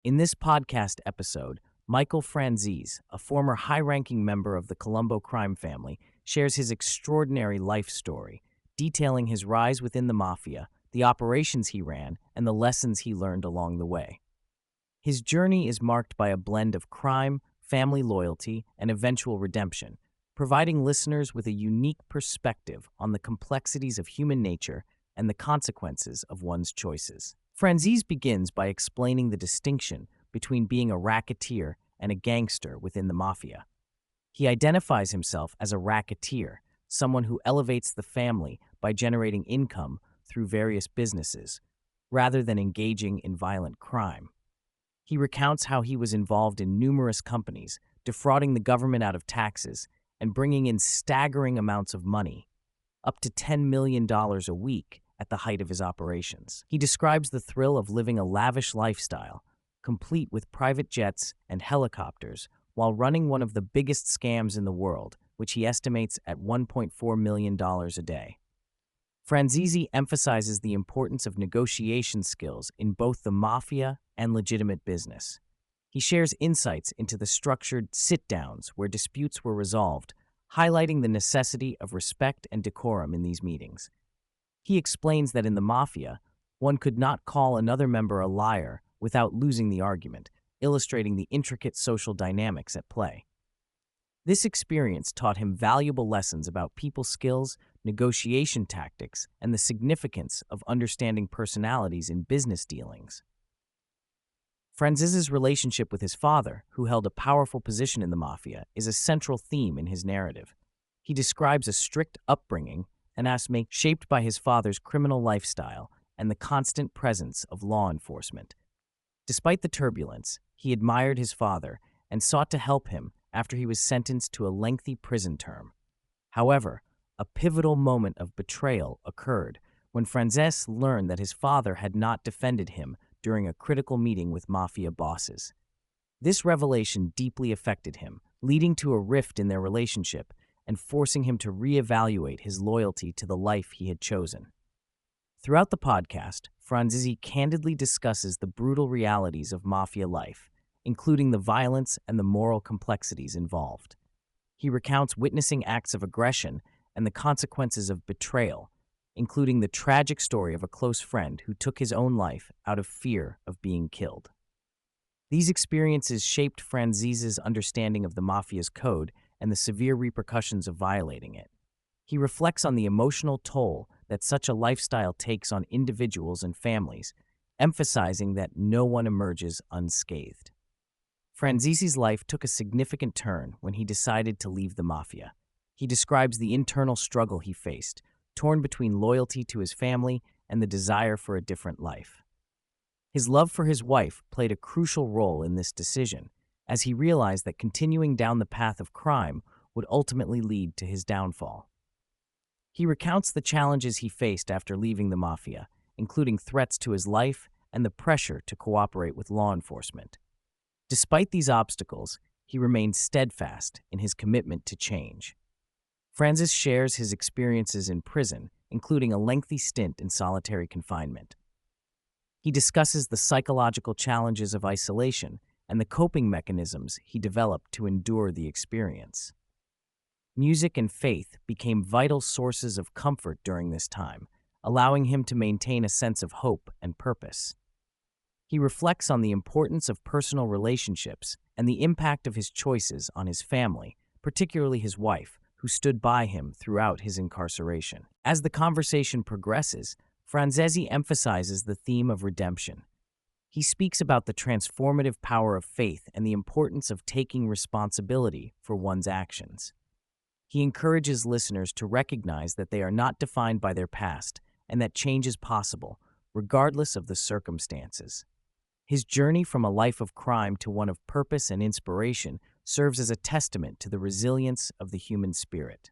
In this podcast episode, Michael Franzese, a former high-ranking member of the Colombo crime family, shares his extraordinary life story, detailing his rise within the Mafia, the operations he ran, and the lessons he learned along the way. His journey is marked by a blend of crime, family loyalty, and eventual redemption, providing listeners with a unique perspective on the complexities of human nature and the consequences of one's choices. Franzese begins by explaining the distinction between being a racketeer and a gangster within the Mafia. He identifies himself as a racketeer, someone who elevates the family by generating income through various businesses, rather than engaging in violent crime. He recounts how he was involved in numerous companies, defrauding the government out of taxes and bringing in staggering amounts of money, up to $10 million a week at the height of his operations. He describes the thrill of living a lavish lifestyle, complete with private jets and helicopters, while running one of the biggest scams in the world, which he estimates at $1.4 million a day. Franzese emphasizes the importance of negotiation skills in both the Mafia and legitimate business. He shares insights into the structured sit-downs where disputes were resolved, highlighting the necessity of respect and decorum in these meetings. He explains that in the Mafia, one could not call another member a liar without losing the argument, illustrating the intricate social dynamics at play. This experience taught him valuable lessons about people skills, negotiation tactics, and the significance of understanding personalities in business dealings. Franzese's relationship with his father, who held a powerful position in the Mafia, is a central theme in his narrative. He describes a strict upbringing and asks, shaped by his father's criminal lifestyle and the constant presence of law enforcement. Despite the turbulence, he admired his father and sought to help him after he was sentenced to a lengthy prison term. However, a pivotal moment of betrayal occurred when Franzese learned that his father had not defended him during a critical meeting with Mafia bosses. This revelation deeply affected him, leading to a rift in their relationship and forcing him to reevaluate his loyalty to the life he had chosen. Throughout the podcast, Franzese candidly discusses the brutal realities of Mafia life, including the violence and the moral complexities involved. He recounts witnessing acts of aggression and the consequences of betrayal, including the tragic story of a close friend who took his own life out of fear of being killed. These experiences shaped Franzese's understanding of the Mafia's code and the severe repercussions of violating it. He reflects on the emotional toll that such a lifestyle takes on individuals and families, emphasizing that no one emerges unscathed. Franzese's life took a significant turn when he decided to leave the Mafia. He describes the internal struggle he faced, torn between loyalty to his family and the desire for a different life. His love for his wife played a crucial role in this decision, as he realized that continuing down the path of crime would ultimately lead to his downfall. He recounts the challenges he faced after leaving the Mafia, including threats to his life and the pressure to cooperate with law enforcement. Despite these obstacles, he remained steadfast in his commitment to change. Franzese shares his experiences in prison, including a lengthy stint in solitary confinement. He discusses the psychological challenges of isolation and the coping mechanisms he developed to endure the experience. Music and faith became vital sources of comfort during this time, allowing him to maintain a sense of hope and purpose. He reflects on the importance of personal relationships and the impact of his choices on his family, particularly his wife, who stood by him throughout his incarceration. As the conversation progresses, Franzese emphasizes the theme of redemption. He speaks about the transformative power of faith and the importance of taking responsibility for one's actions. He encourages listeners to recognize that they are not defined by their past and that change is possible, regardless of the circumstances. His journey from a life of crime to one of purpose and inspiration serves as a testament to the resilience of the human spirit.